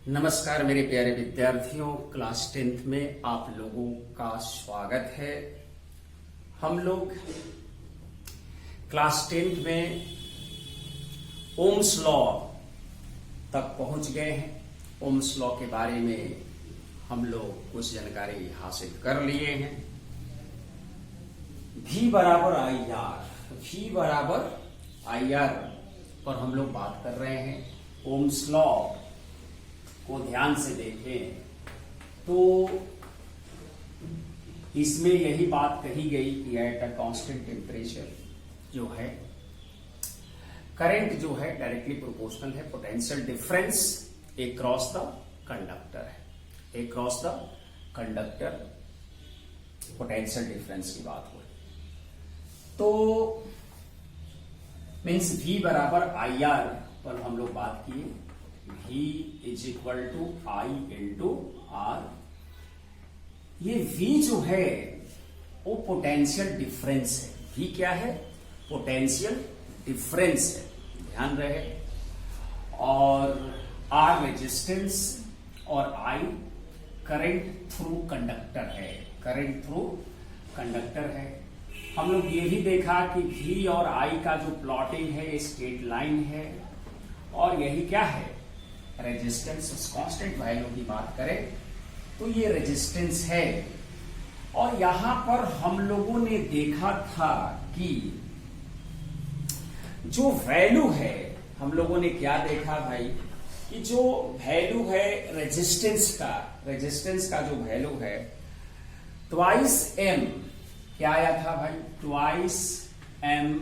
नमस्कार मेरे प्यारे विद्यार्थियों, क्लास 10th में आप लोगों का स्वागत है। हम लोग क्लास 10th में ओम्स लॉ तक पहुंच गए हैं। ओम्स लॉ के बारे में हम लोग कुछ जानकारी हासिल कर लिए हैं। V बराबर आई आर पर हम लोग बात कर रहे हैं। ओम्स लॉ को ध्यान से देखें तो इसमें यही बात कही गई कि एट अ कांस्टेंट टेम्परेचर जो है करंट जो है डायरेक्टली प्रोपोर्शनल है potential difference across the conductor है। Across the conductor potential difference की बात हो तो मीन्स V बराबर आई आर पर हम लोग बात किए। V is equal to I into R. ये V जो है वो पोटेंशियल डिफरेंस है। V क्या है? पोटेंशियल डिफरेंस है, ध्यान रहे। और R रेजिस्टेंस और I करंट थ्रू कंडक्टर है। करंट थ्रू कंडक्टर है। हम लोग ये भी देखा कि V और I का जो प्लॉटिंग है स्ट्रेट लाइन है और यही क्या है? रेजिस्टेंस। कांस्टेंट वैल्यू की बात करें तो ये रेजिस्टेंस है। और यहां पर हम लोगों ने देखा था कि जो वैल्यू है, हम लोगों ने क्या देखा भाई कि जो वैल्यू है रेजिस्टेंस का जो वैल्यू है ट्वाइस एम, क्या आया था भाई? Twice M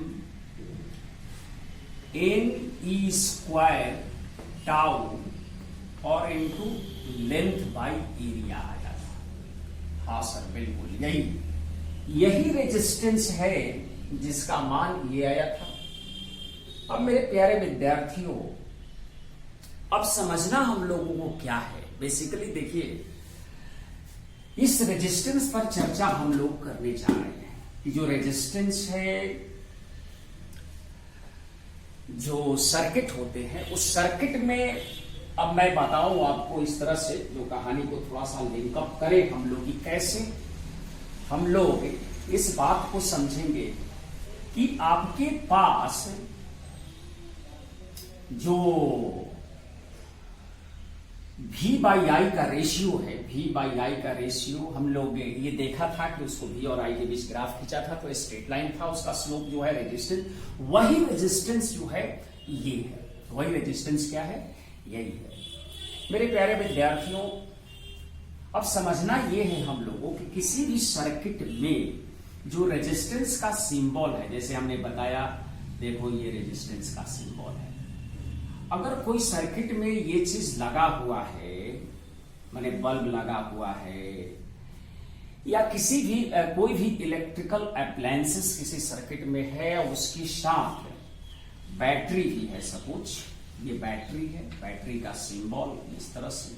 N E square tau और इनटू लेंथ बाई एरिया आया था। हाँ सर, बिल्कुल यही रेजिस्टेंस है जिसका मान ये आया था। अब मेरे प्यारे विद्यार्थियों, अब समझना हम लोगों को क्या है। बेसिकली देखिए, इस रेजिस्टेंस पर चर्चा हम लोग करने जा रहे हैं कि जो रेजिस्टेंस है, जो सर्किट होते हैं, उस सर्किट में अब मैं बताऊं आपको इस तरह से, जो कहानी को थोड़ा सा लिंकअप करें हम लोग की कैसे हम लोग इस बात को समझेंगे कि आपके पास जो V बाई आई का रेशियो है, V बाई आई का रेशियो हम लोग ये देखा था कि उसको V और I के बीच ग्राफ खींचा था तो स्ट्रेट लाइन था, उसका स्लोप जो है रेजिस्टेंस, वही रेजिस्टेंस जो है ये है। वही रेजिस्टेंस क्या है? यही है। मेरे प्यारे विद्यार्थियों, अब समझना ये है हम लोगों कि किसी भी सर्किट में जो रेजिस्टेंस का सिंबल है, जैसे हमने बताया, देखो ये रेजिस्टेंस का सिंबल है। अगर कोई सर्किट में ये चीज लगा हुआ है, माने बल्ब लगा हुआ है या किसी भी कोई भी इलेक्ट्रिकल अप्लायंसेस किसी सर्किट में है, उसके साथ बैटरी भी है, सपोज ये बैटरी है, बैटरी का सिंबल इस तरह से,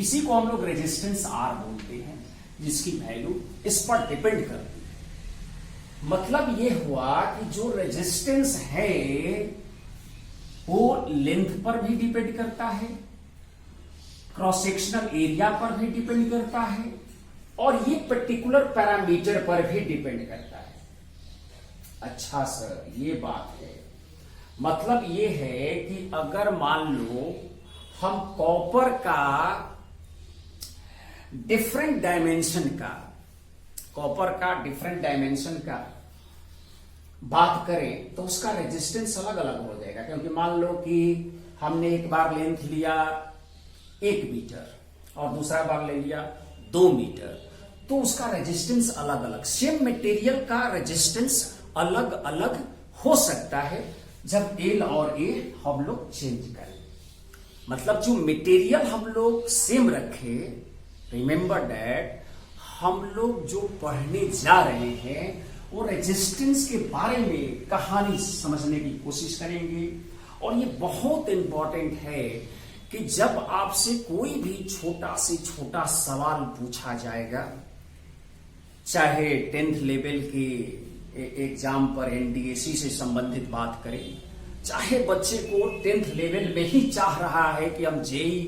इसी को हम लोग रेजिस्टेंस R बोलते हैं, जिसकी वैल्यू इस पर डिपेंड करती है। मतलब ये हुआ कि जो रेजिस्टेंस है वो लेंथ पर भी डिपेंड करता है, क्रॉस सेक्शनल एरिया पर भी डिपेंड करता है और ये पर्टिकुलर पैरामीटर पर भी डिपेंड करता है। अच्छा सर, ये बात है। मतलब ये है कि अगर मान लो हम कॉपर का डिफरेंट डायमेंशन का बात करें तो उसका रेजिस्टेंस अलग अलग हो जाएगा, क्योंकि मान लो कि हमने एक बार लेंथ लिया 1 मीटर और दूसरा बार ले लिया 2 मीटर, तो उसका रेजिस्टेंस अलग अलग, सेम मटेरियल का रेजिस्टेंस अलग अलग हो सकता है जब L और A हम लोग चेंज करें। मतलब जो मटेरियल हम लोग सेम रखे, रिमेंबर दैट हम लोग जो पढ़ने जा रहे हैं वो रेजिस्टेंस के बारे में कहानी समझने की कोशिश करेंगे। और ये बहुत इंपॉर्टेंट है कि जब आपसे कोई भी छोटा से छोटा सवाल पूछा जाएगा, चाहे 10th लेवल के एग्जाम पर एनडीएसी से संबंधित बात करें, चाहे बच्चे को 10th लेवल में ही चाह रहा है कि हम जेई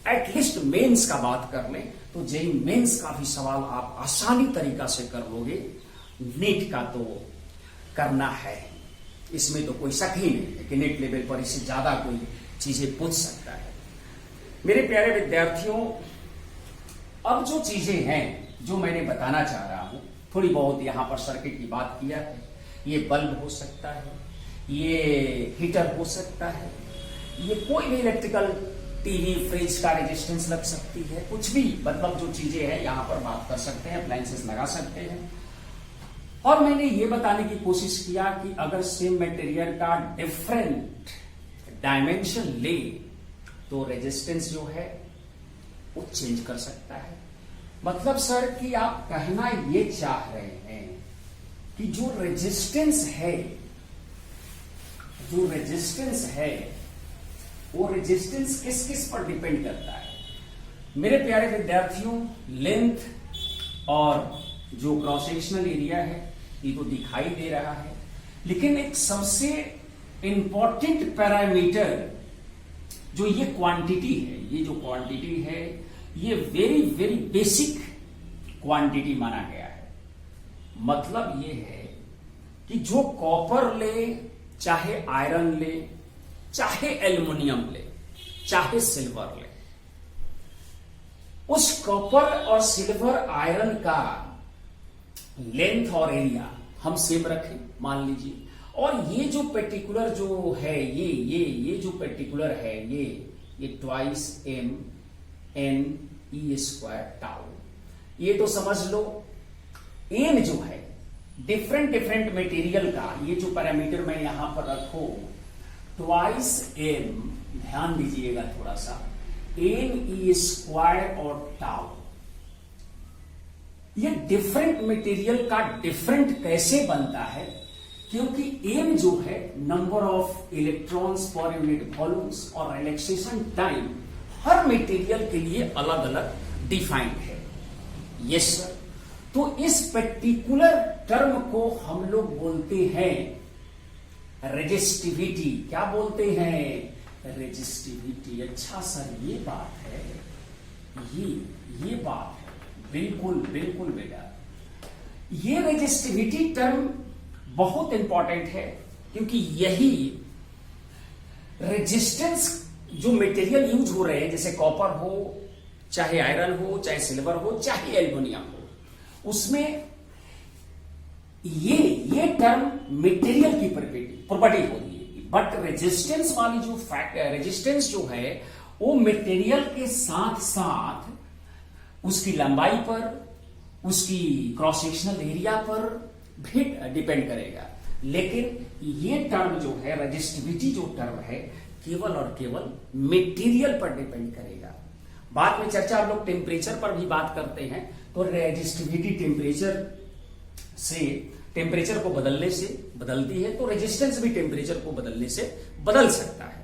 एटलीस्ट मेंस का बात कर लें तो जेई मेंस का भी सवाल आप आसानी तरीका से कर लोगे। नीट का तो करना है, इसमें तो कोई शक ही नहीं है कि नीट लेवल पर इससे ज्यादा कोई चीजें पूछ सकता है। मेरे प्यारे विद्यार्थियों, अब जो चीजें हैं जो मैंने बताना चाह रहा हूं, थोड़ी बहुत यहां पर सर्किट की बात किया है। ये बल्ब हो सकता है, ये हीटर हो सकता है, ये कोई भी इलेक्ट्रिकल टीवी फ्रिज का रेजिस्टेंस लग सकती है, कुछ भी मतलब जो चीजें हैं यहां पर बात कर सकते हैं, अप्लायंसेस लगा सकते हैं। और मैंने ये बताने की कोशिश किया कि अगर सेम मटेरियल का डिफरेंट डायमेंशन ले तो रेजिस्टेंस जो है वो चेंज कर सकता है। मतलब सर कि आप कहना ये चाह रहे हैं कि जो रेजिस्टेंस है वो रेजिस्टेंस किस किस पर डिपेंड करता है। मेरे प्यारे विद्यार्थियों, लेंथ और जो क्रॉस सेक्शनल एरिया है ये तो दिखाई दे रहा है, लेकिन एक सबसे इंपॉर्टेंट पैरामीटर जो ये क्वांटिटी है, ये जो क्वांटिटी है ये वेरी वेरी बेसिक क्वांटिटी माना गया है। मतलब ये है कि जो कॉपर ले, चाहे आयरन ले, चाहे एल्युमिनियम ले, चाहे सिल्वर ले, उस कॉपर और सिल्वर आयरन का लेंथ और एरिया हम सेम रखें मान लीजिए, और ये जो पर्टिकुलर जो है ये जो पर्टिकुलर है ये twice m n e square tau, ये तो समझ लो n जो है डिफरेंट मटेरियल का, ये जो पैरामीटर मैं यहां पर रखू ट्वाइस m, ध्यान दीजिएगा थोड़ा सा, n e स्क्वायर और टाउ, ये डिफरेंट मटेरियल का डिफरेंट कैसे बनता है, क्योंकि m जो है number of electrons per unit volumes और रिलैक्सेशन टाइम हर मटेरियल के लिए अलग अलग डिफाइंड है। Yes sir. तो इस पर्टिकुलर टर्म को हम लोग बोलते हैं रेजिस्टिविटी। क्या बोलते हैं? रेजिस्टिविटी। अच्छा सर ये बात है, ये बात है, बिल्कुल बिल्कुल बेटा। ये रेजिस्टिविटी टर्म बहुत इंपॉर्टेंट है, क्योंकि यही रेजिस्टेंस जो मटेरियल यूज हो रहे हैं, जैसे कॉपर हो, चाहे आयरन हो, चाहे सिल्वर हो, चाहे एल्युमिनियम हो, उसमें ये टर्म मटेरियल की प्रॉपर्टी होती है। बट रेजिस्टेंस वाली जो फैक्ट है, रेजिस्टेंस जो है वो मटेरियल के साथ साथ उसकी लंबाई पर, उसकी क्रॉस सेक्शनल एरिया पर भी डिपेंड करेगा। लेकिन ये टर्म जो है, रेजिस्टिविटी जो टर्म है, केवल और केवल मटेरियल पर डिपेंड करेगा। बाद में चर्चा हम लोग टेम्परेचर पर भी बात करते हैं, तो रेजिस्टिविटी टेम्परेचर को बदलने से बदलती है, तो रेजिस्टेंस भी टेम्परेचर को बदलने से बदल सकता है,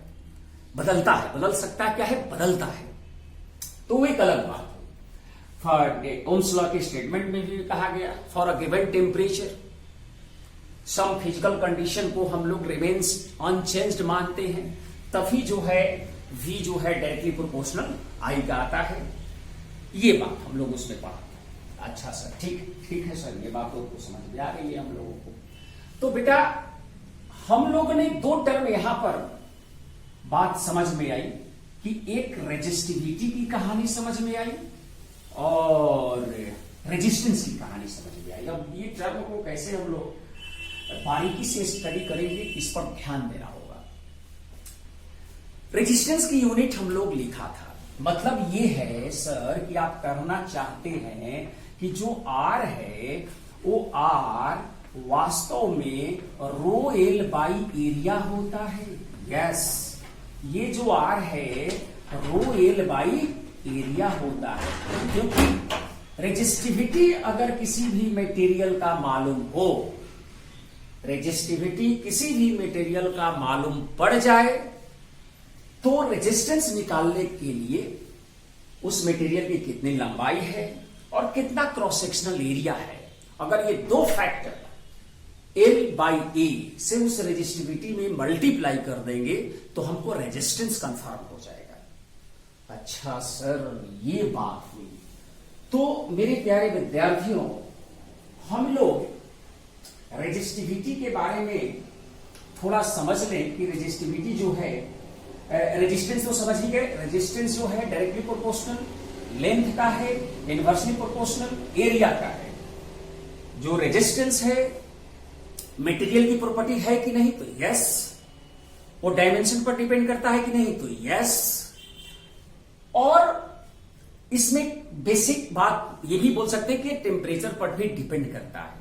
बदल सकता है, क्या है? बदलता है। तो वो एक अलग बात है। फॉर ओम्स लॉ के स्टेटमेंट में भी कहा गया, for a given temperature some physical condition को हम लोग रिमेन्स अनचेंज्ड मानते हैं, तभी जो है V जो है डायरेक्टली प्रोपोर्शनल I का आता है। ये बात हम लोग उसमें पढ़ा। अच्छा सर, ठीक है सर, ये बात तो समझ में आ गई है हम लोगों को। तो बेटा हम लोगों ने दो टर्म यहां पर बात समझ में आई कि एक रेजिस्टिविटी की कहानी समझ में आई और रेजिस्टेंस की कहानी समझ में आई। अब ये टर्म को कैसे हम लोग बारीकी से स्टडी करेंगे, इस पर ध्यान देना होगा। रेजिस्टेंस की यूनिट हम लोग लिखा था, मतलब ये है सर कि आप करना चाहते हैं कि जो R है वो R वास्तव में रो एल बाई एरिया होता है। यस, ये जो R है रो एल बाई एरिया होता है, क्योंकि रेजिस्टिविटी अगर किसी भी मटेरियल का मालूम हो, रेजिस्टिविटी किसी भी मटेरियल का मालूम पड़ जाए, तो रेजिस्टेंस निकालने के लिए उस मटेरियल की कितनी लंबाई है और कितना क्रॉस सेक्शनल एरिया है, अगर ये दो फैक्टर L बाई A से उस रेजिस्टिविटी में मल्टीप्लाई कर देंगे तो हमको रेजिस्टेंस कंफर्म हो जाएगा। अच्छा सर, ये बात हुई। तो मेरे प्यारे विद्यार्थियों, हम लोग रेजिस्टिविटी के बारे में थोड़ा समझ लें कि रेजिस्टिविटी जो है, रेजिस्टेंस तो समझ ही गए। रेजिस्टेंस जो है डायरेक्टली प्रोपोर्शनल लेंथ का है, इनवर्सली प्रोपोर्शनल एरिया का है। जो रेजिस्टेंस है मटेरियल की प्रॉपर्टी है कि नहीं, तो यस। वो डायमेंशन पर डिपेंड करता है कि नहीं, तो यस। और इसमें बेसिक बात ये भी बोल सकते हैं कि टेम्परेचर पर भी डिपेंड करता है।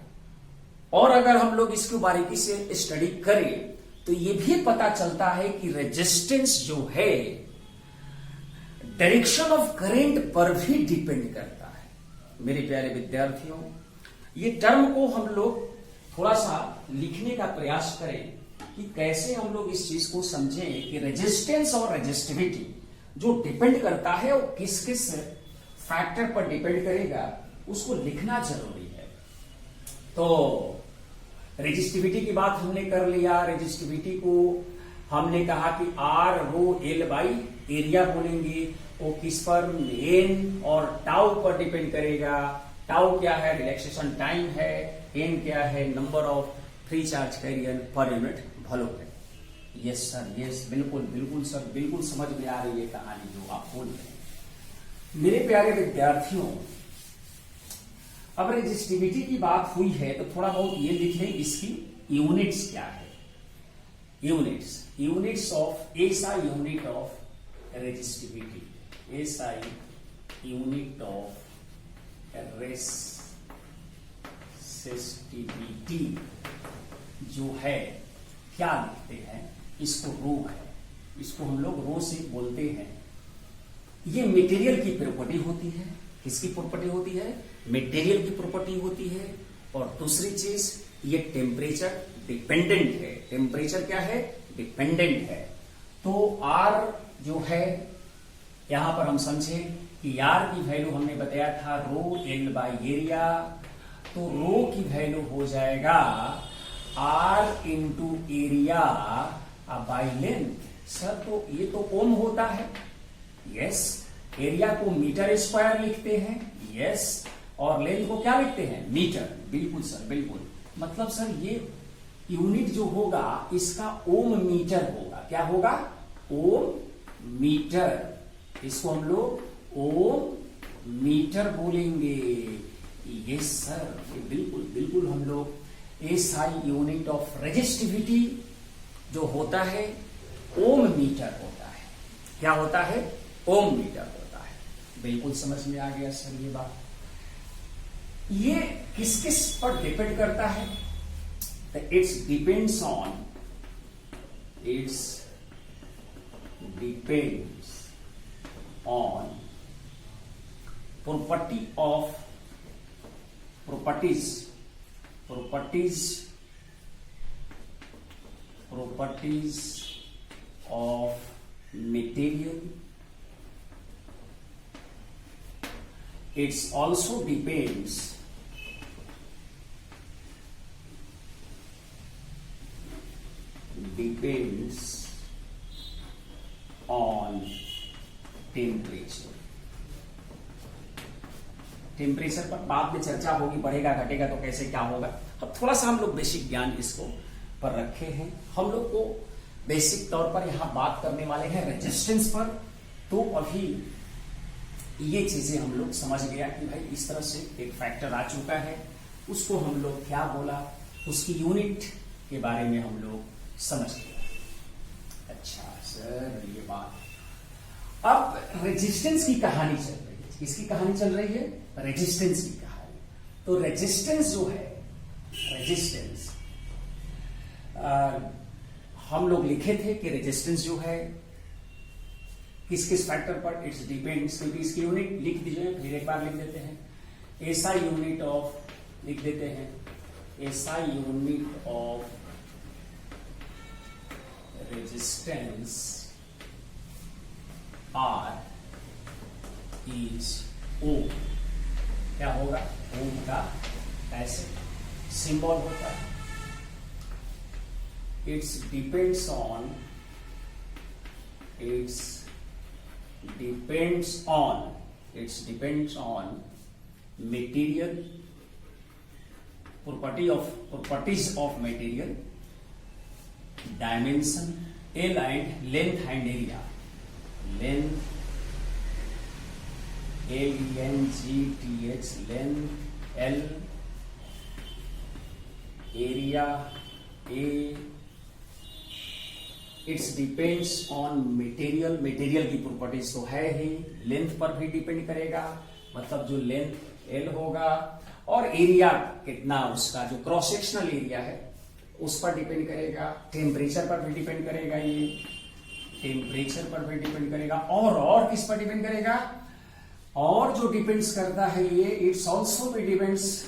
और अगर हम लोग इसको बारीकी से स्टडी करें तो ये भी पता चलता है कि रेजिस्टेंस जो है डायरेक्शन ऑफ करंट पर भी डिपेंड करता है। मेरे प्यारे विद्यार्थियों, ये टर्म को हम लोग थोड़ा सा लिखने का प्रयास करें कि कैसे हम लोग इस चीज को समझें कि रेजिस्टेंस और रेजिस्टिविटी जो डिपेंड करता है वो किस किस फैक्टर पर डिपेंड करेगा, उसको लिखना जरूरी है। तो रेजिस्टिविटी की बात हमने कर लिया। रेजिस्टिविटी को हमने कहा कि R rho L by area बोलेंगे। वो किस पर, एन और टाउ पर डिपेंड करेगा। टाउ क्या है, रिलैक्सेशन टाइम है। एन क्या है, number of free charge carrier per unit volume है। यस सर, यस, बिल्कुल बिल्कुल सर, बिल्कुल समझ में आ रही है कहानी जो आप बोल रहे हैं। मेरे प्यारे विद्यार्थियों, अब रेजिस्टिविटी की बात हुई है तो थोड़ा बहुत ये लिख लें, इसकी यूनिट्स क्या है। Units of SI unit of resistivity. SI unit of resistivity जो है क्या लिखते हैं, इसको रो है, इसको हम लोग रो से बोलते हैं। ये मटेरियल की प्रॉपर्टी होती है। किसकी प्रॉपर्टी होती है, मटेरियल की प्रॉपर्टी होती है। और दूसरी चीज, ये टेम्परेचर डिपेंडेंट है। टेम्परेचर क्या है, डिपेंडेंट है। तो आर जो है, यहां पर हम समझे कि आर की वैल्यू हमने बताया था रो एल बाई एरिया। तो रो की वैल्यू हो जाएगा R into area by length. Sir तो ये तो ओम होता है। यस। एरिया को मीटर स्क्वायर लिखते हैं। यस। और लेंथ को क्या लिखते हैं, मीटर। बिल्कुल सर, बिल्कुल। मतलब सर ये यूनिट जो होगा इसका ओम मीटर होगा। क्या होगा, ओम मीटर। इसको हम लोग ओम मीटर बोलेंगे। यस सर, ये बिल्कुल बिल्कुल हम लोग एसआई यूनिट ऑफ रेजिस्टिविटी जो होता है ओम मीटर होता है। क्या होता है, ओम मीटर होता है। बिल्कुल समझ में आ गया सर ये बात। ये किस किस पर डिपेंड करता है, it's depends on properties of material. It also depends on temperature. Temperature पर बाद में चर्चा होगी, बढ़ेगा घटेगा तो कैसे क्या होगा। अब थोड़ा सा हम लोग बेसिक ज्ञान इसको पर रखे हैं। हम लोग को बेसिक तौर पर यहां बात करने वाले हैं रेजिस्टेंस पर। तो अभी ये चीजें हम लोग समझ गया कि भाई इस तरह से एक फैक्टर आ चुका है, उसको हम लोग क्या बोला, उसकी यूनिट के बारे में हम लोग समझ गया। अच्छा सर ये बात। अब रेजिस्टेंस की कहानी चल रही है। किसकी कहानी चल रही है, रेजिस्टेंस की कहानी। तो रेजिस्टेंस जो है, रेजिस्टेंस हम लोग लिखे थे कि रेजिस्टेंस जो है किस किस फैक्टर पर, इट्स डिपेंड्स। क्योंकि इसकी यूनिट लिख दीजिए, फिर एक बार लिख देते हैं। एसआई यूनिट ऑफ लिख देते हैं, SI unit of resistance R is ohm. क्या होगा, ओम का ऐसे सिंबल होता है। It's depends on depends on material properties of material, dimension L and length and area. Length L-E-N-G-T-H, length L, area A. It's depends on material की properties तो है ही, length पर भी डिपेंड करेगा, मतलब जो लेंथ एल होगा, और एरिया कितना उसका जो क्रॉस सेक्शनल एरिया है उस पर डिपेंड करेगा, टेम्परेचर पर भी डिपेंड करेगा, ये टेम्परेचर पर भी डिपेंड करेगा, और किस पर डिपेंड करेगा, और जो डिपेंड्स करता है ये इट्स ऑल्सो भी डिपेंड्स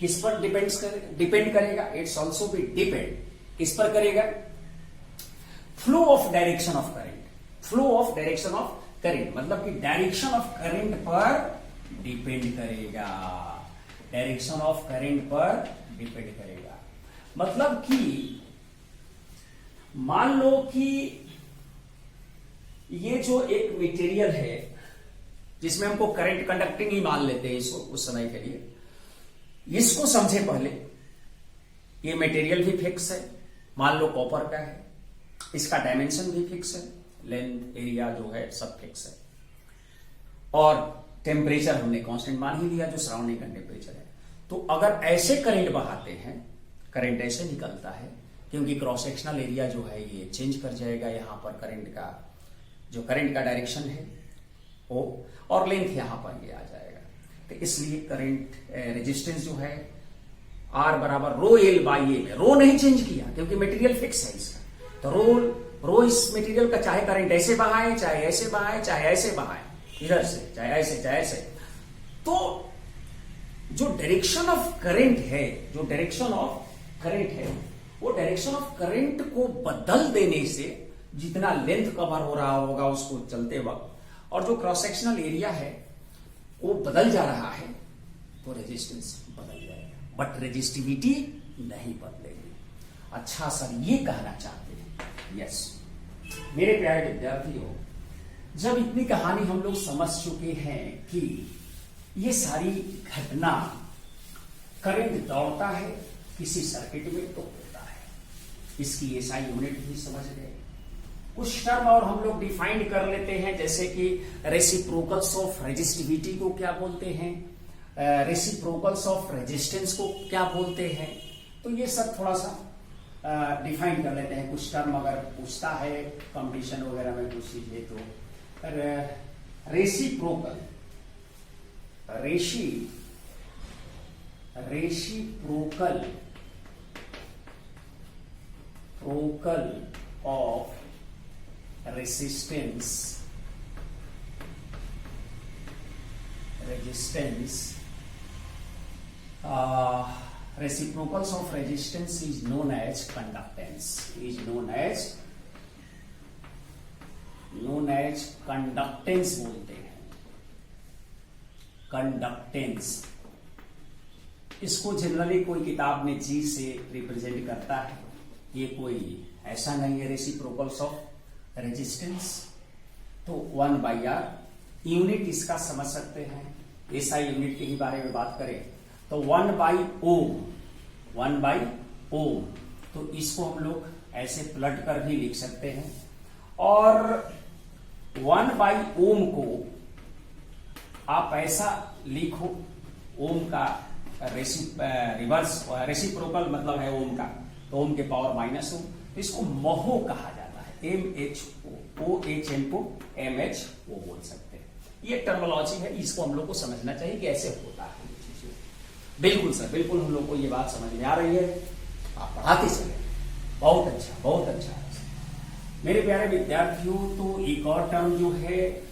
किस पर डिपेंड करेगा, इट्स ऑल्सो भी डिपेंड किस पर करेगा, flow of direction of current, मतलब कि डायरेक्शन ऑफ करंट पर डिपेंड करेगा, मतलब कि मान लो कि ये जो एक मटेरियल है जिसमें हमको करंट कंडक्टिंग ही मान लेते हैं इसको उस समय के लिए, इसको समझे पहले, ये मटेरियल भी फिक्स है, मान लो कॉपर का है, इसका डायमेंशन भी फिक्स है, लेंथ एरिया जो है सब फिक्स है, और टेम्परेचर हमने कांस्टेंट मान ही लिया जो सराउंडिंग का टेम्परेचर है। तो अगर ऐसे करंट बहाते हैं, करंट ऐसे निकलता है, क्योंकि क्रॉस सेक्शनल एरिया जो है ये चेंज कर जाएगा, यहां पर करंट का डायरेक्शन है वो, और लेंथ यहां पर ये आ जाएगा, तो इसलिए करंट रेजिस्टेंस जो है R बराबर रो एल बाई ए में, रो नहीं चेंज किया क्योंकि मटेरियल फिक्स है इसका, तो रो इस मटेरियल का चाहे करंट ऐसे बहाए, चाहे ऐसे बहाए, चाहे ऐसे बहाए, इधर से चाहे ऐसे, तो जो डायरेक्शन ऑफ करंट है, वो डायरेक्शन ऑफ करंट को बदल देने से जितना लेंथ कवर हो रहा होगा उसको चलते वक्त, और जो क्रॉस सेक्शनल एरिया है वो बदल जा रहा है, तो रेजिस्टेंस बदल जाएगा, बट रेजिस्टिविटी नहीं बदलेगी। अच्छा सर ये कहना चाहते हैं, यस मेरे प्यारे विद्यार्थियों, जब इतनी कहानी हम लोग समझ चुके हैं कि ये सारी घटना, करंट दौड़ता है किसी सर्किट में तो होता है, इसकी एसआई यूनिट भी समझ गए, कुछ टर्म और हम लोग डिफाइन कर लेते हैं, जैसे कि रेसिप्रोकल्स ऑफ रेजिस्टिविटी को क्या बोलते हैं, रेसिप्रोकल्स ऑफ रेजिस्टेंस को क्या बोलते हैं, तो ये सब थोड़ा सा डिफाइन कर लेते हैं। कुछ टर्म अगर पूछता है कंपटीशन वगैरह में कुछ चीजें, तो reciprocal of resistance reciprocals of resistance is known as conductance, बोलते हैं, कंडक्टेंस। इसको जनरली कोई किताब में जी से रिप्रेजेंट करता है, ये कोई ऐसा नहीं है रेसिप्रोकल्स ऑफ रेजिस्टेंस, तो 1/R यूनिट इसका समझ सकते हैं, एसआई यूनिट के ही बारे में बात करें तो 1/ओम, तो इसको हम लोग ऐसे पलट कर भी लिख सकते हैं, और 1/ओम को आप ऐसा लिखो, ओम का रिवर्स रेसिप्रोकल मतलब है ओम का, तो ओम के पावर -ओम, इसको महो कहा जाता है, MHO बोल सकते हैं, ये टर्मिनोलॉजी है, इसको हम लोग को समझना चाहिए कि ऐसे होता है ये चीजें। बिल्कुल सर, बिल्कुल हम लोग को ये बात समझ में आ रही है, आप पढ़ाते चले, बहुत अच्छा। मेरे प्यारे विद्यार्थियों, तो एक और टर्म जो है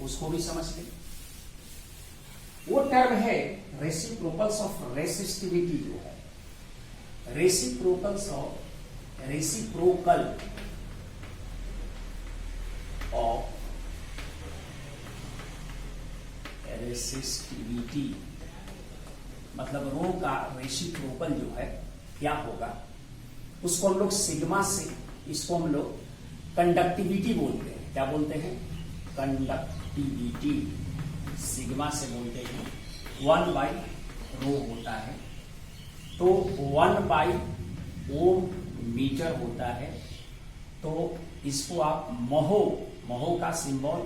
उसको भी समझ लें, वो टर्म है रेसिप्रोकल्स ऑफ रेसिस्टिविटी, जो है रेसिप्रोकल of रेसिस्टिविटी, मतलब रो का रेसिप्रोकल जो है क्या होगा, उसको हम लोग सिग्मा से, इसको हम लोग कंडक्टिविटी बोलते हैं। क्या बोलते हैं? कंडक्टिविटी सिग्मा से बोलते हैं। 1 बाई रो होता है, तो 1 बाई ओम मीटर होता है। तो इसको आप महो का सिंबल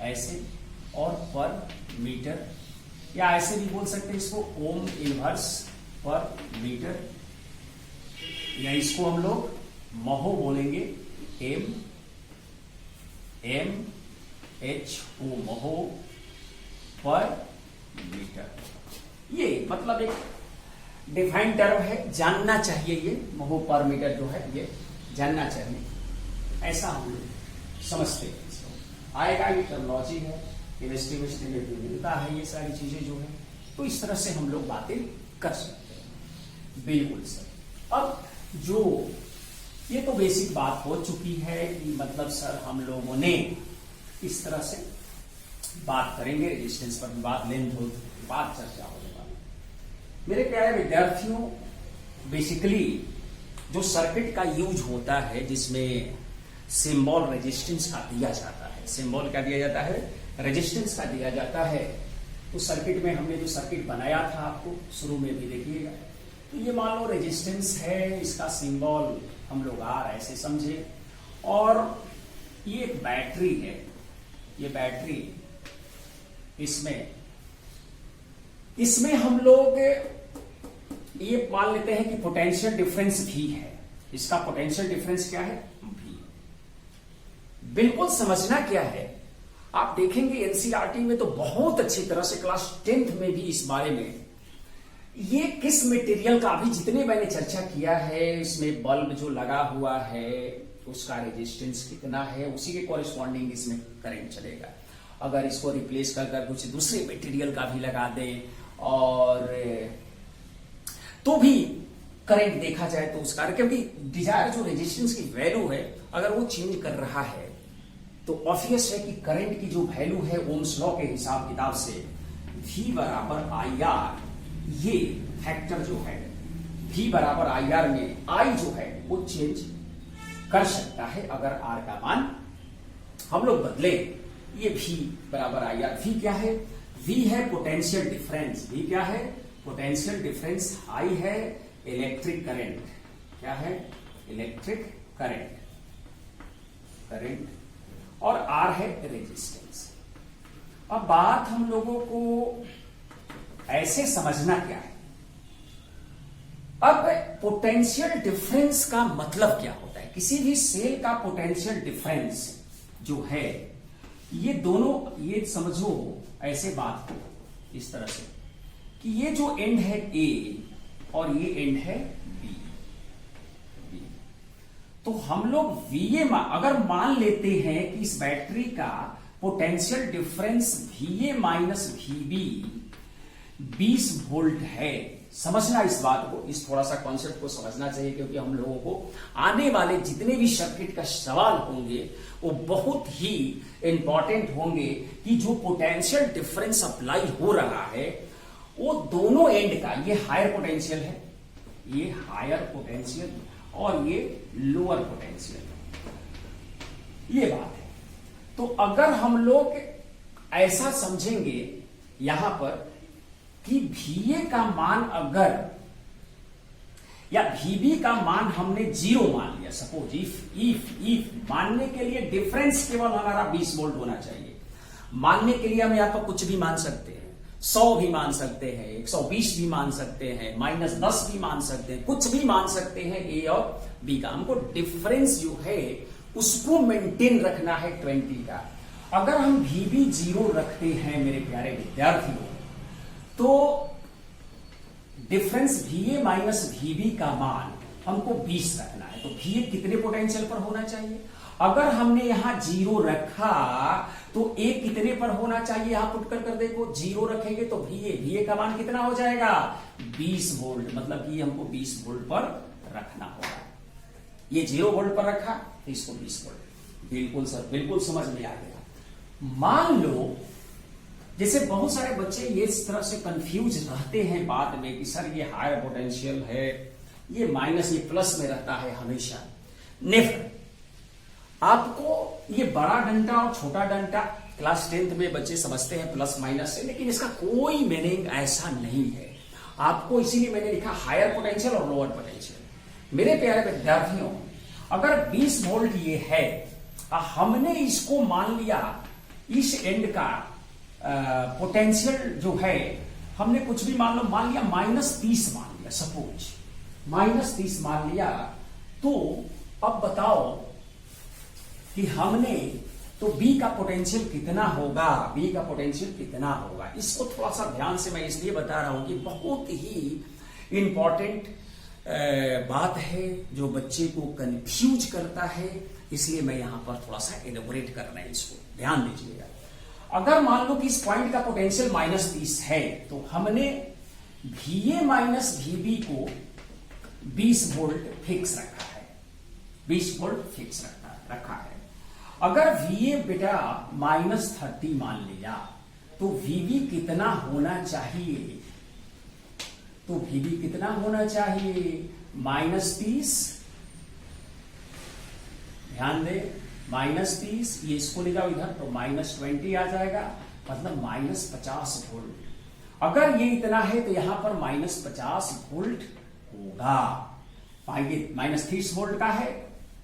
ऐसे और पर मीटर, या ऐसे भी बोल सकते हैं इसको ओम इनवर्स पर मीटर, या इसको हम लोग महो बोलेंगे, MHO महो पर मीटर। ये मतलब एक डिफाइंड टर्म है, जानना चाहिए ये महो पर मीटर जो है ये जानना चाहिए, ऐसा हम लोग समझते हैं इसको। आएगा ये टर्मिनोलॉजी है, केमिस्ट्री में भी मिलता है ये सारी चीजें जो है, तो इस तरह से हम लोग बातें कर सकते हैं। बिल्कुल सर। अब जो ये तो बेसिक बात हो चुकी है कि मतलब सर हम लोगों ने इस तरह से बात करेंगे, रेजिस्टेंस पर भी बात, लेंथ हो बात चर्चा होने वाली। मेरे प्यारे विद्यार्थियों, बेसिकली जो सर्किट का यूज होता है जिसमें सिंबल रेजिस्टेंस का दिया जाता है, सिंबल क्या दिया जाता है? रेजिस्टेंस का दिया जाता है। तो सर्किट में हमने जो सर्किट बनाया था आपको शुरू में भी देखिएगा, तो ये मान लो रेजिस्टेंस है, इसका सिंबल हम लोग आर ऐसे समझे, और ये बैटरी है, ये बैटरी, इसमें हम लोग ये मान लेते हैं कि पोटेंशियल डिफरेंस भी है। इसका पोटेंशियल डिफरेंस क्या है? भी। बिल्कुल समझना क्या है, आप देखेंगे एनसीईआरटी में तो बहुत अच्छी तरह से क्लास 10th में भी इस बारे में, ये किस मटेरियल का, अभी जितने मैंने चर्चा किया है, इसमें बल्ब जो लगा हुआ है उसका रेजिस्टेंस कितना है, उसी के कॉरेस्पॉन्डिंग इसमें करंट चलेगा। अगर इसको रिप्लेस कर कुछ दूसरे मटेरियल का भी लगा दें और तो भी करंट देखा जाए तो उसका, क्योंकि डिजायर जो रेजिस्टेंस की वैल्यू है अगर वो चेंज कर रहा है तो ऑब्वियस है कि करंट की जो वैल्यू है ओम्स लॉ के हिसाब किताब से V बराबर IR, ये फैक्टर जो है V बराबर IR में I जो है वो चेंज कर सकता है अगर R का मान हम लोग बदले। ये V बराबर IR, V क्या है? V है पोटेंशियल डिफरेंस, V क्या है? Potential difference. I है इलेक्ट्रिक करंट, क्या है? इलेक्ट्रिक करंट, और R है रेजिस्टेंस। अब बात हम लोगों को ऐसे समझना क्या है, अब पोटेंशियल डिफरेंस का मतलब क्या होता है? किसी भी सेल का पोटेंशियल डिफरेंस जो है, ये दोनों, ये समझो ऐसे बात को इस तरह से कि ये जो एंड है A और ये एंड है B, तो हम लोग VA अगर मान लेते हैं कि इस बैटरी का potential difference VA minus VB 20 volt है। समझना इस बात को, इस थोड़ा सा कॉन्सेप्ट को समझना चाहिए, क्योंकि हम लोगों को आने वाले जितने भी सर्किट का सवाल होंगे वो बहुत ही इंपॉर्टेंट होंगे कि जो पोटेंशियल डिफरेंस अप्लाई हो रहा है वो दोनों एंड का, ये हायर पोटेंशियल है, ये हायर पोटेंशियल और ये लोअर पोटेंशियल, ये बात है। तो अगर हम लोग ऐसा समझेंगे यहां पर कि VA का मान अगर, या VB का मान हमने 0 मान लिया, सपोज इफ मानने के लिए डिफरेंस केवल हमारा 20 वोल्ट होना चाहिए। मानने के लिए हम यहां पर कुछ भी मान सकते हैं, 100 भी मान सकते हैं, 120 भी मान सकते हैं, -10 भी मान सकते हैं, कुछ भी मान सकते हैं A और B का। हमको डिफरेंस जो है उसको मेंटेन रखना है 20 का। अगर हम VB 0 रखते हैं मेरे प्यारे विद्यार्थियों, तो डिफरेंस VA माइनस VB का मान हमको 20 रखना है। तो VA कितने पोटेंशियल पर होना चाहिए? अगर हमने यहां 0 रखा तो A कितने पर होना चाहिए? यहां पुट कर देखो, 0 रखेंगे तो VA का मान कितना हो जाएगा? 20 वोल्ट, मतलब कि हमको 20 वोल्ट पर रखना होगा। ये 0 वोल्ट पर रखा तो इसको 20 वोल्ट। बिल्कुल सर, बिल्कुल समझ में आ गया। मान लो जैसे बहुत सारे बच्चे ये इस तरह से कंफ्यूज रहते हैं बाद में कि सर ये हायर पोटेंशियल है, ये माइनस, ये प्लस में रहता है हमेशा। नेवर। आपको ये बड़ा डंडा और छोटा डंडा क्लास 10th में बच्चे समझते हैं प्लस माइनस से, लेकिन इसका कोई मीनिंग ऐसा नहीं है। आपको इसीलिए मैंने लिखा हायर पोटेंशियल और लोअर पोटेंशियल। मेरे प्यारे विद्यार्थियों, अगर 20 वोल्ट ये है, हमने इसको मान लिया इस एंड का पोटेंशियल जो है, हमने कुछ भी मान लिया -30 मान लिया, सपोज -30 मान लिया, तो अब बताओ कि हमने तो B का पोटेंशियल कितना होगा, B का पोटेंशियल कितना होगा। इसको थोड़ा सा ध्यान से मैं इसलिए बता रहा हूं कि बहुत ही इंपॉर्टेंट बात है जो बच्चे को कंफ्यूज करता है, इसलिए मैं यहां पर थोड़ा सा एलोबोरेट कर रहा है, इसको ध्यान दीजिएगा। अगर मान लो कि इस पॉइंट का पोटेंशियल -30 है, तो हमने VA माइनस VB को 20 वोल्ट फिक्स रखा है, 20 वोल्ट फिक्स रखा है। अगर VA बेटा -30 मान लिया, तो VB कितना होना चाहिए? तो VB कितना होना चाहिए? -30, ध्यान दे, -30, ये इसको ले जाओ इधर, तो -20 आ जाएगा, मतलब -50 वोल्ट। अगर ये इतना है तो यहां पर -50 वोल्ट होगा। पाएंगे -30 वोल्ट का है,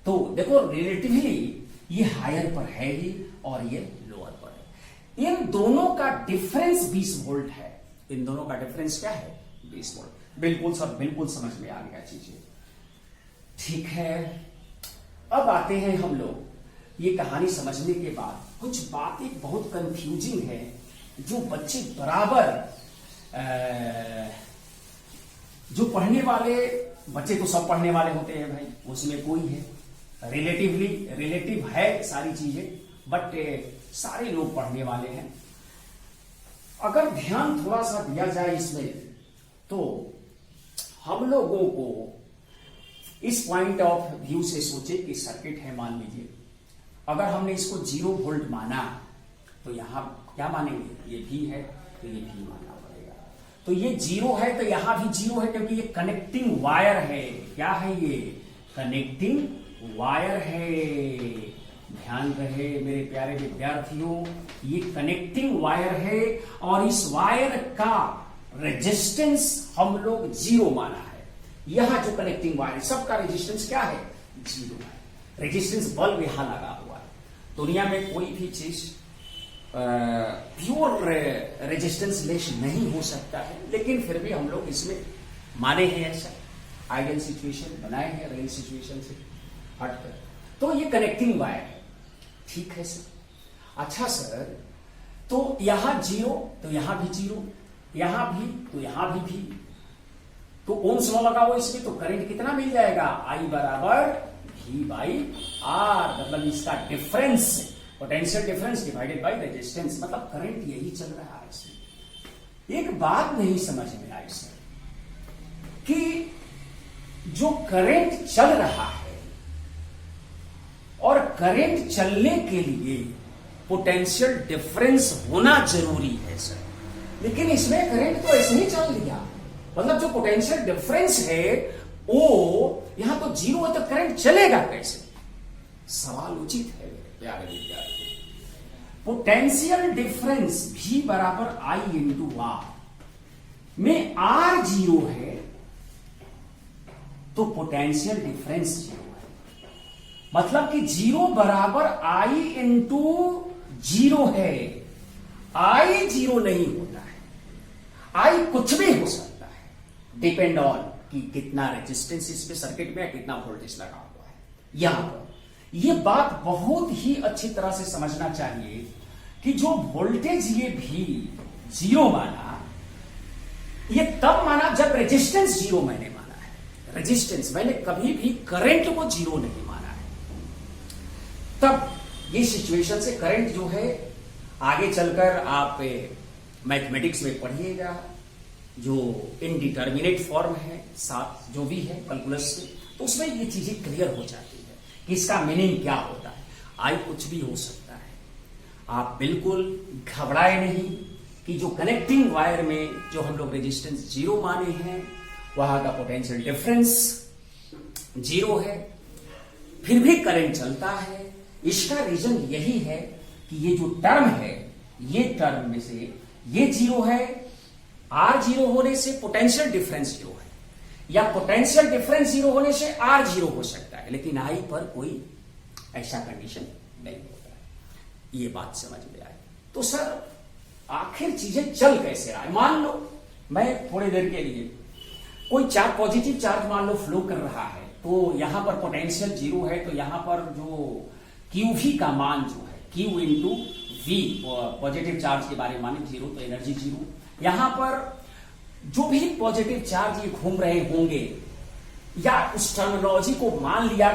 तो देखो रिलेटिवली ये हायर पर है ही और ये लोअर पर है। इन दोनों का डिफरेंस 20 वोल्ट है। इन दोनों का डिफरेंस क्या है? 20 वोल्ट। बिल्कुल सर, बिल्कुल समझ में आ गया चीजें। ठीक है, अब आते हैं हम लोग ये कहानी समझने के बाद कुछ बातें बहुत कंफ्यूजिंग है जो बच्चे बराबर जो पढ़ने वाले बच्चे तो सब पढ़ने वाले होते हैं भाई, उसमें कोई है रिलेटिव है सारी चीजें, बट सारे लोग पढ़ने वाले हैं। अगर ध्यान थोड़ा सा दिया जाए इसमें, तो हम लोगों को इस पॉइंट ऑफ व्यू से सोचे कि सर्किट है, मान लीजिए अगर हमने इसको 0 वोल्ट माना, तो यहां क्या मानेंगे? ये भी है तो ये भी मानना पड़ेगा। तो ये 0 है तो यहां भी 0 है, क्योंकि ये कनेक्टिंग वायर है। क्या है ये? कनेक्टिंग वायर है। ध्यान रहे मेरे प्यारे विद्यार्थियों, ये कनेक्टिंग वायर है और इस वायर का रेजिस्टेंस हम लोग 0 माना है। यहां जो कनेक्टिंग वायर है सबका रेजिस्टेंस क्या है? 0 है। रेजिस्टेंस बल्ब यहां लगा हुआ है। दुनिया में कोई भी चीज प्योर रेजिस्टेंस लेस नहीं हो सकता है, लेकिन फिर भी हम लोग इसमें माने हैं, ऐसा आइडियल सिचुएशन बनाए हैं रियल सिचुएशन से हटकर। तो ये कनेक्टिंग वायर है, ठीक है सर। अच्छा सर, तो यहां 0 तो यहां भी 0, यहां भी तो यहां भी तो ओम्स लॉ लगाओ इसमें, तो करंट कितना मिल जाएगा? I बराबर V/R, मतलब इसका difference, potential difference divided by resistance, मतलब करंट यही चल रहा है इसमें। एक बात नहीं समझ में आई सर कि जो करंट चल रहा है और करंट चलने के लिए पोटेंशियल डिफरेंस होना जरूरी है सर, लेकिन इसमें करंट तो ऐसे ही चल दिया, मतलब जो पोटेंशियल डिफरेंस है वो यहां तो 0 है, तो करंट चलेगा कैसे? सवाल उचित है प्यारे विद्यार्थी। पोटेंशियल डिफरेंस V बराबर I इंटू R में R 0 है, तो पोटेंशियल डिफरेंस 0 है, मतलब कि 0 बराबर I इंटू 0 है। I 0 नहीं होता है, I कुछ भी हो सकता है, डिपेंड ऑन कि कितना रेजिस्टेंस इसमें सर्किट में है, कितना वोल्टेज लगा हुआ है। यहां पर यह बात बहुत ही अच्छी तरह से समझना चाहिए कि जो वोल्टेज ये भी 0 माना, ये तब माना जब रेजिस्टेंस 0 मैंने माना है। रेजिस्टेंस, मैंने कभी भी करंट को 0 नहीं माना है। तब ये सिचुएशन से करंट जो है आगे चलकर आप मैथमेटिक्स में पढ़िएगा, जो इनडिटर्मिनेट फॉर्म है, साथ जो भी है कैलकुलस में, तो उसमें ये चीजें क्लियर हो जाती है कि इसका मीनिंग क्या होता है। आई कुछ भी हो सकता है, आप बिल्कुल घबराए नहीं, कि जो कनेक्टिंग वायर में जो हम लोग रेजिस्टेंस 0 माने हैं, वहां का पोटेंशियल डिफरेंस 0 है, फिर भी करंट चलता है। इसका रीजन यही है कि ये जो टर्म है, ये टर्म में से ये 0 है, आर 0 होने से पोटेंशियल डिफरेंस 0 है, या पोटेंशियल डिफरेंस 0 होने से आर 0 हो सकता है, लेकिन आई पर कोई ऐसा कंडीशन नहीं होता है। ये बात समझ में आई। तो सर आखिर चीजें चल कैसे रहा है? मान लो मैं थोड़ी देर के लिए कोई चार्ज, पॉजिटिव चार्ज मान लो फ्लो कर रहा है, तो यहां पर पोटेंशियल 0 है, तो यहां पर जो QV का मान जो है Q into V, positive charge के बारे में माने 0, तो एनर्जी 0। यहां पर जो भी पॉजिटिव चार्ज ये घूम रहे होंगे, या उस टर्मिनोलॉजी को मान लिया,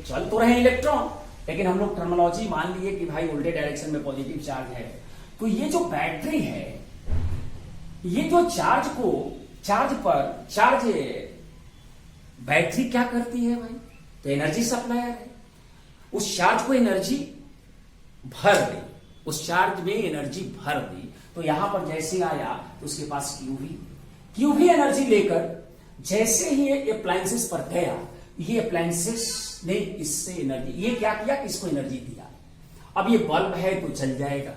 चल तो रहे इलेक्ट्रॉन, लेकिन हम लोग टर्मिनोलॉजी मान लिए कि भाई उल्टे डायरेक्शन में पॉजिटिव चार्ज है, तो ये जो बैटरी है, ये जो चार्ज बैटरी क्या करती है भाई? तो एनर्जी सप्लायर है। उस चार्ज को एनर्जी भर दी, उस चार्ज में एनर्जी भर दी, तो यहां पर जैसे आया तो उसके पास क्यूवी एनर्जी लेकर जैसे ही ये अप्लायंसेस पर गया, ये अप्लायंसेस ने इससे एनर्जी, ये क्या किया कि इसको एनर्जी दिया। अब ये बल्ब है तो जल जाएगा,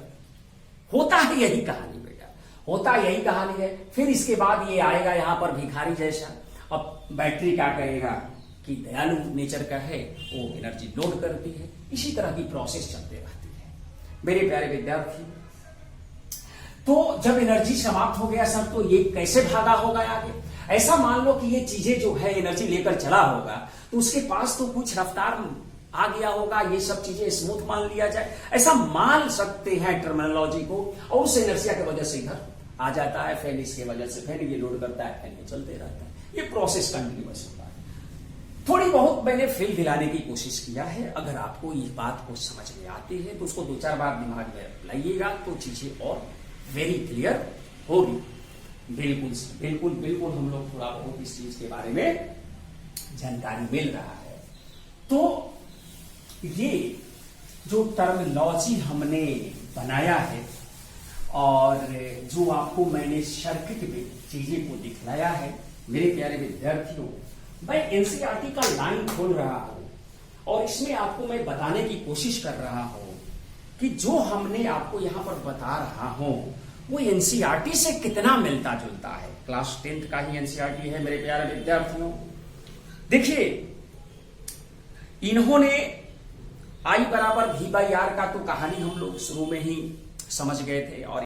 होता है यही कहानी बेटा, होता यही कहानी है। फिर इसके बाद ये आएगा यहां पर भिखारी जैसा। अब बैटरी क्या करेगा कि दयालु नेचर का है, वो एनर्जी लोड करती है। इसी तरह की प्रोसेस चलते रहती है मेरे प्यारे विद्यार्थी। तो जब एनर्जी समाप्त हो गया सर, तो ये कैसे भागा होगा आगे? ऐसा मान लो कि ये चीजें जो है एनर्जी लेकर चला होगा, तो उसके पास तो कुछ रफ्तार आ गया होगा, ये सब चीजें स्मूथ मान लिया जाए, ऐसा मान सकते हैं टर्मिनोलॉजी को, और उस एनर्जिया की वजह से इधर आ जाता है, फैन इसके वजह से फैन ये लोड करता है, फैन में चलते रहता है। ये प्रोसेस कंटिन्यूअस होता है। थोड़ी बहुत मैंने फील दिलाने की कोशिश किया है। अगर आपको इस बात को समझ में आती है तो उसको 2-4 बार दिमाग में लाइएगा, तो चीजें और वेरी क्लियर होगी। बिल्कुल बिल्कुल बिल्कुल हम लोग थोड़ा बहुत इस चीज के बारे में जानकारी मिल रहा है। तो ये जो टर्मिनोलॉजी हमने बनाया है, और जो आपको मैंने सर्किट में चीजें को दिखलाया है, मेरे प्यारे विद्यार्थियों, मैं एनसीईआरटी का लाइन खोल रहा हूं, और इसमें आपको मैं बताने की कोशिश कर रहा हूं कि जो हमने आपको यहां पर बता रहा हूं, वो एनसीईआरटी से कितना मिलता जुलता है। क्लास 10th का ही एनसीईआरटी है मेरे प्यारे विद्यार्थियों। देखिए, इन्होंने I बराबर V/R का तो कहानी हम लोग शुरू में ही समझ गए थे, और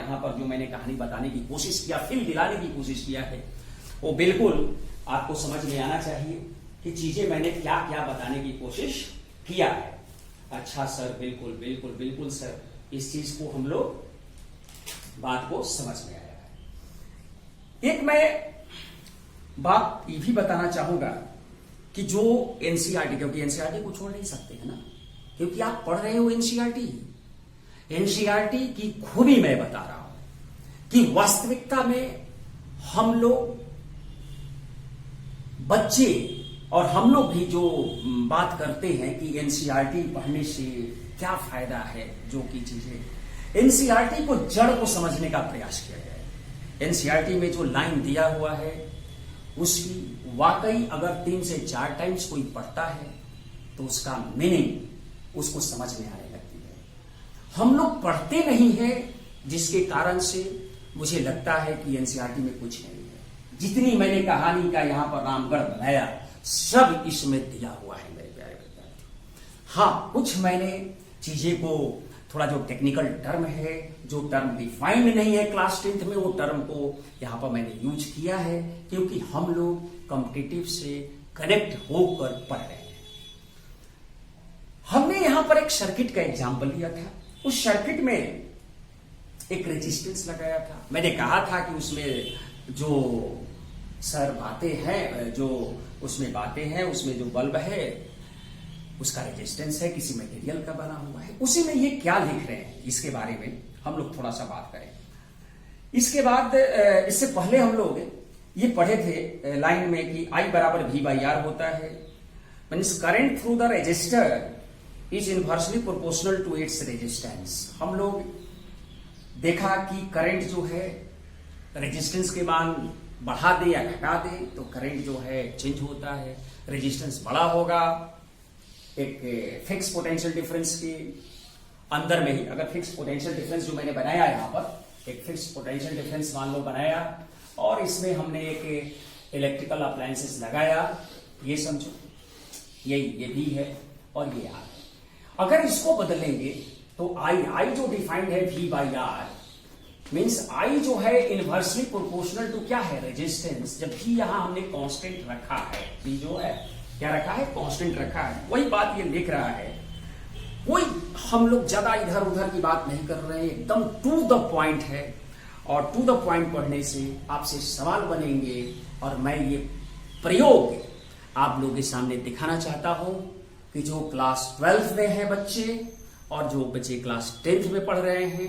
यहां पर जो मैंने कहानी बताने की कोशिश किया, फील दिलाने की कोशिश किया है, वो बिल्कुल आपको समझ में आना चाहिए कि चीजें मैंने क्या क्या बताने की कोशिश किया है। अच्छा सर, बिल्कुल बिल्कुल बिल्कुल सर, इस चीज को हम लोग बात को समझ में आया है। एक मैं बात ये भी बताना चाहूंगा कि जो एनसीईआरटी, क्योंकि एनसीईआरटी को छोड़ नहीं सकते है ना, क्योंकि आप पढ़ रहे हो एनसीईआरटी। एनसीईआरटी की खूबी मैं बता रहा हूं कि वास्तविकता में हम लोग बच्चे और हम लोग भी जो बात करते हैं कि एनसीईआरटी पढ़ने से क्या फायदा है, जो की चीजें एनसीईआरटी को जड़ को समझने का प्रयास किया गया है। एनसीईआरटी में जो लाइन दिया हुआ है, उसकी वाकई अगर 3 से 4 टाइम्स कोई पढ़ता है तो उसका मीनिंग उसको समझ में आने लगती है। हम लोग पढ़ते नहीं हैं, जिसके कारण से मुझे लगता है कि एनसीईआरटी में कुछ नहीं है। जितनी मैंने कहानी का यहां पर रामगढ़ बनाया, सब इसमें दिया हुआ है मेरे प्यारे विद्यार्थी। हाँ, कुछ मैंने चीजें को थोड़ा जो टेक्निकल टर्म है, जो टर्म डिफाइंड नहीं है क्लास 10th में, वो टर्म को यहां पर मैंने यूज किया है, क्योंकि हम लोग कॉम्पिटिटिव से कनेक्ट होकर पढ़ रहे हैं। हमने यहां पर एक सर्किट का एग्जाम्पल लिया था। उस सर्किट में एक रेजिस्टेंस लगाया था। मैंने कहा था कि उसमें जो सर बातें हैं, जो उसमें बातें हैं, उसमें जो बल्ब है उसका रेजिस्टेंस है, किसी मटेरियल का बना हुआ है। उसी में ये क्या लिख रहे हैं, इसके बारे में हम लोग थोड़ा सा बात करें। इसके बाद, इससे पहले हम लोग ये पढ़े थे लाइन में कि I बराबर V/R होता है, means current through the resistor is inversely proportional to its resistance. हम लोग देखा कि करंट जो है रेजिस्टेंस के मान बढ़ा दे या घटा दे तो करंट जो है चेंज होता है। रेजिस्टेंस बड़ा होगा एक फिक्स पोटेंशियल डिफरेंस के अंदर में ही, अगर फिक्स पोटेंशियल डिफरेंस जो मैंने बनाया यहां पर एक फिक्स पोटेंशियल डिफरेंस मान लो बनाया और इसमें हमने एक इलेक्ट्रिकल अप्लायंसेस लगाया, ये समझो ये भी है और ये आर है। अगर इसको बदलेंगे तो आई जो डिफाइंड है V by R means I जो है इनवर्सली प्रोपोर्शनल टू क्या है रेजिस्टेंस। जब भी यहां हमने कांस्टेंट रखा है, V जो है क्या रखा है कांस्टेंट रखा है, वही बात ये लिख रहा है। कोई हम लोग ज्यादा इधर उधर की बात नहीं कर रहे हैं, एकदम टू द पॉइंट है और टू द पॉइंट पढ़ने से आपसे सवाल बनेंगे और मैं ये प्रयोग आप लोगों के सामने दिखाना चाहता हूं कि जो क्लास 12 में है बच्चे और जो बच्चे क्लास 10th में पढ़ रहे हैं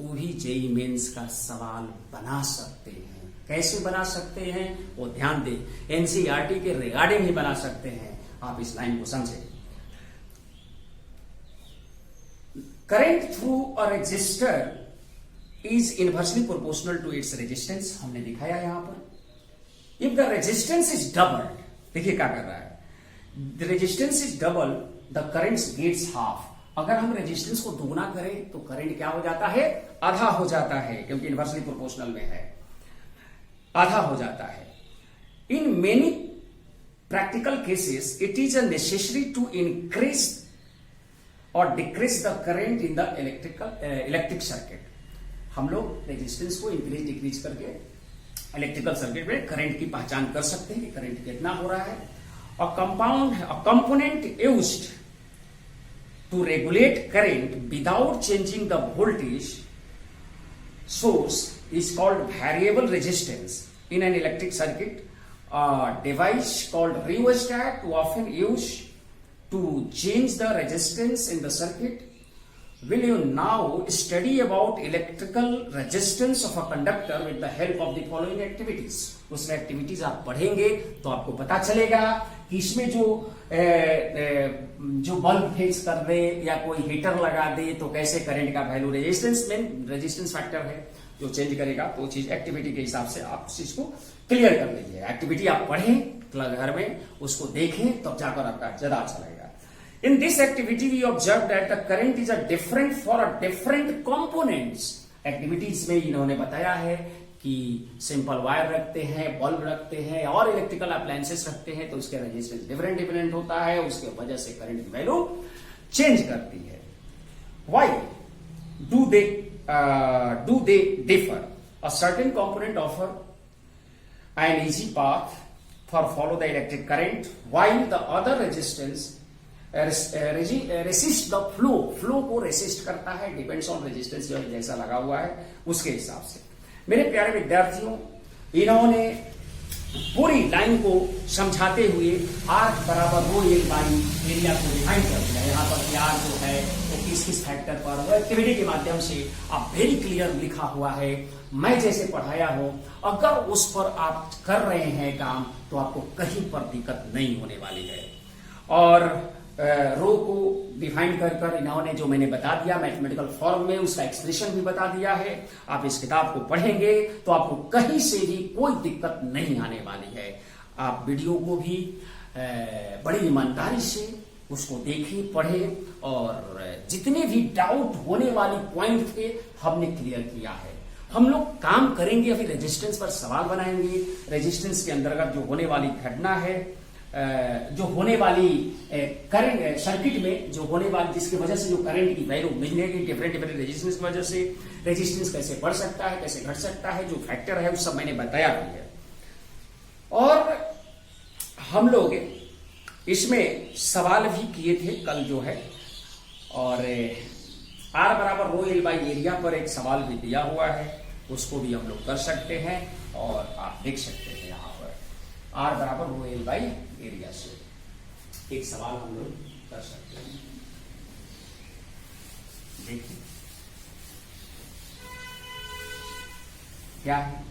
वो भी जेईई मेंस का सवाल बना सकते हैं। कैसे बना सकते हैं वो ध्यान दें, एनसीईआरटी के रिगार्डिंग ही बना सकते हैं। आप इस लाइन को समझें। Current through a resistor is inversely proportional to its resistance, हमने दिखाया यहां पर। If the resistance is doubled, देखिए क्या कर रहा है, the resistance is double the current gets half. अगर हम रेजिस्टेंस को दोगुना करें तो करंट क्या हो जाता है आधा हो जाता है, क्योंकि इनवर्सली प्रोपोर्शनल में है, आधा हो जाता है। In many practical cases it is a necessary to increase और decrease the current in the electric circuit. हम लोग रेजिस्टेंस को इंक्रीज डिक्रीज करके इलेक्ट्रिकल सर्किट में करंट की पहचान कर सकते हैं कि करंट कितना हो रहा है। A component used to regulate current without changing the voltage source is called variable resistance in an electric circuit. A device called rheostat often used to change the resistance in the circuit. Will you now study about electrical resistance of a conductor with the help of the following activities? उसमें activities आप पढ़ेंगे तो आपको पता चलेगा कि इसमें जो बल्ब फिक्स कर दे या कोई हीटर लगा दे तो कैसे करंट का वैल्यू रेजिस्टेंस में रेजिस्टेंस फैक्टर है जो चेंज करेगा, तो चीज एक्टिविटी के हिसाब से आप चीज को क्लियर कर लीजिए। एक्टिविटी आप पढ़ें घर में, उसको देखें तब जाकर आपका ज्यादा अच्छा लगेगा। In this activity, we observed that the current is a different for a different components. Activities में इन्होंने बताया है कि सिंपल वायर रखते हैं, बल्ब रखते हैं और इलेक्ट्रिकल अप्लायंसेस रखते हैं तो उसके रेजिस्टेंस डिफरेंट होता है, उसके वजह से करंट की वैल्यू चेंज करती है। Why do they differ? A certain component offer an easy path for follow the electric current, while the other resistance resist the flow को रेसिस्ट करता है, डिपेंड्स ऑन रेजिस्टेंस जो जैसा लगा हुआ है उसके हिसाब से। मेरे प्यारे विद्यार्थियों, इन्होंने पूरी लाइन को समझाते हुए आर बराबर रो एल बाई एरिया को डिफाइन कर दिया। यहाँ पर आर जो है वो किस किस फैक्टर पर वो एक्टिविटी के माध्यम से आप वेरी क्लियर लिखा हुआ है, मैं जैसे पढ़ाया हूं, अगर उस पर आप कर रहे हैं काम तो आपको कहीं पर दिक्कत नहीं होने वाली है। और रो को डिफाइन कर इन्होंने जो मैंने बता दिया मैथमेटिकल फॉर्म में, उसका एक्सप्रेशन भी बता दिया है। आप इस किताब को पढ़ेंगे तो आपको कहीं से भी कोई दिक्कत नहीं आने वाली है। आप वीडियो को भी बड़ी ईमानदारी से उसको देखें, पढ़ें और जितने भी डाउट होने वाली पॉइंट थे हमने क्लियर किया है। हम लोग काम करेंगे, अभी रेजिस्टेंस पर सवाल बनाएंगे। रेजिस्टेंस के अंतर्गत जो होने वाली घटना है, जो होने वाली करंट सर्किट में जो होने वाली जिसकी वजह से जो करंट की वैल्यू मिलेगी डिफरेंट रेजिस्टेंस की वजह से, रेजिस्टेंस कैसे बढ़ सकता है कैसे घट सकता है, जो फैक्टर है वो सब मैंने बताया भी है। और हम लोग इसमें सवाल भी किए थे कल जो है, और आर बराबर रो एल बाई एरिया पर एक सवाल भी दिया हुआ है, उसको भी हम लोग कर सकते हैं और आप देख सकते हैं यहाँ पर आर बराबर रो एल बाई एरिया से एक सवाल हम लोग कर सकते हैं। देखिए क्या है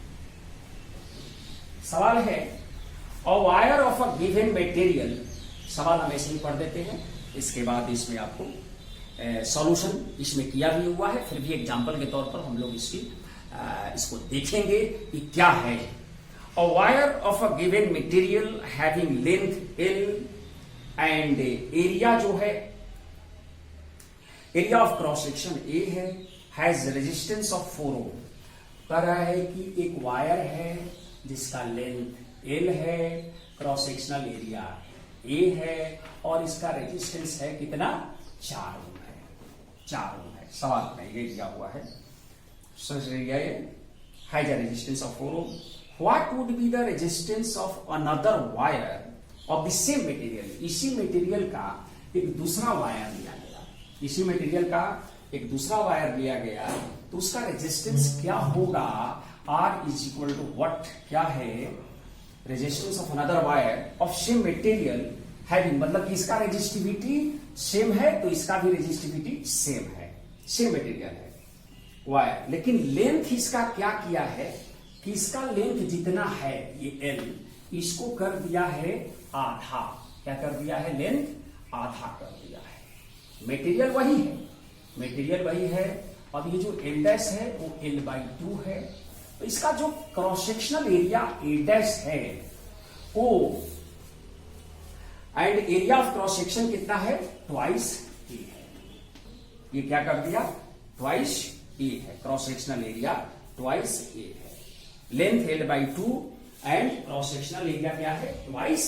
सवाल है, a wire of a given material, सवाल हम ऐसे ही पढ़ देते हैं, इसके बाद इसमें आपको सॉल्यूशन इसमें किया भी हुआ है, फिर भी एग्जांपल के तौर पर हम लोग इसको देखेंगे कि क्या है। A wire of a given material having length L and area जो है, area of cross section A है, हैज रेजिस्टेंस ऑफ 4 ओम। कह रहा है कि एक वायर है जिसका लेंथ L है, क्रॉस सेक्शनल एरिया A है और इसका रेजिस्टेंस है कितना, 4 ओम है। 4 ओम है, सवाल में ये दिया हुआ है। Has a resistance of 4 ohm. What would be the resistance of another wire of the same material. इसी मटेरियल का एक दूसरा वायर लिया गया, इसी मटेरियल का एक दूसरा वायर लिया गया, तो उसका रेजिस्टेंस क्या होगा, R is equal to what, क्या है, resistance of another wire of same material having, मतलब कि इसका रेजिस्टिविटी सेम है तो इसका भी रेजिस्टिविटी सेम है, सेम मटेरियल है वायर, लेकिन लेंथ इसका क्या किया है कि इसका लेंथ जितना है ये L, इसको कर दिया है आधा। क्या कर दिया है, लेंथ आधा कर दिया है। मटेरियल वही है, मटेरियल वही है। अब ये जो L डैश है वो L/2 है, तो इसका जो cross sectional area A dash है वो, and area of cross section कितना है, ट्वाइस A है। ये क्या कर दिया, ट्वाइस A है, cross sectional area twice A है। Length L/2 and cross sectional area क्या है, ट्वाइस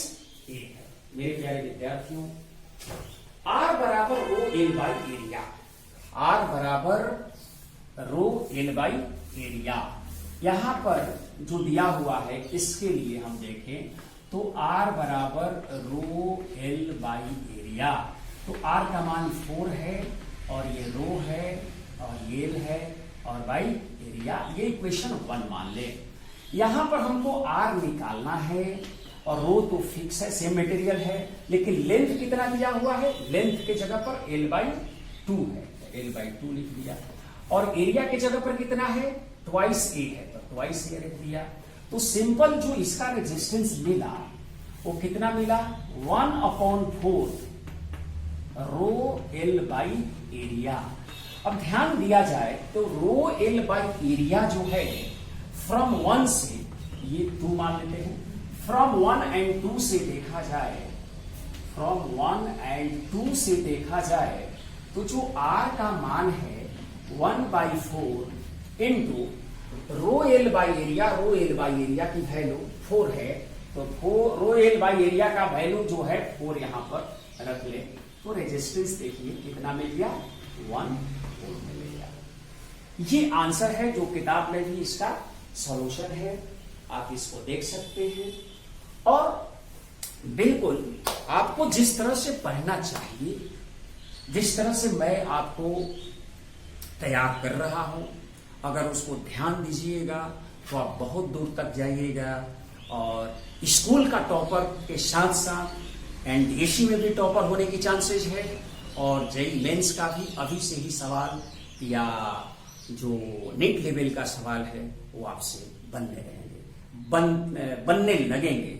A है। मेरे प्यारे विद्यार्थियों, R बराबर रो L बाई एरिया, R बराबर रो L बाई एरिया। यहां पर जो दिया हुआ है इसके लिए हम देखें तो R बराबर रो L बाई एरिया, तो R का मान 4 है और ये रो है और ये L है और बाई एरिया, ये इक्वेशन 1 मान ले। यहां पर हमको R निकालना है और रो तो फिक्स है, सेम मटेरियल है, लेकिन लेंथ कितना दिया हुआ है, लेंथ के जगह पर L/2 है, L/2 लिख दिया, और एरिया के जगह पर कितना है, ट्वाइस A है, तो ट्वाइस A लिख दिया। तो सिंपल जो इसका रेजिस्टेंस मिला वो कितना मिला, 1/4 रो L बाई एरिया। अब ध्यान दिया जाए तो रो L बाई एरिया जो है फ्रॉम 1 से, ये 2 मान लेते हैं, फ्रॉम 1 एंड 2 से देखा जाए, फ्रॉम 1 एंड 2 से देखा जाए तो जो R का मान है 1/4 into rho L by area, rho L by area की वैल्यू 4 है, तो रो L बाई एरिया का वैल्यू जो है 4 यहां पर रख ले, तो रेजिस्टेंस देखिए कितना मिल गया, 1/4 मिल गया। ये आंसर है जो किताब में भी इसका सॉल्यूशन है, आप इसको देख सकते हैं। और बिल्कुल आपको जिस तरह से पढ़ना चाहिए, जिस तरह से मैं आपको तैयार कर रहा हूं, अगर उसको ध्यान दीजिएगा तो आप बहुत दूर तक जाइएगा और स्कूल का टॉपर के साथ साथ एनडीएसी में भी टॉपर होने की चांसेस है, और जेईई मेंस का भी अभी से ही सवाल या जो नेट लेवल का सवाल है वो आपसे बनने रहेंगे, बनने लगेंगे।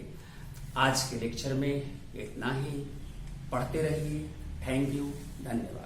आज के लेक्चर में इतना ही, पढ़ते रहिए। थैंक यू, धन्यवाद।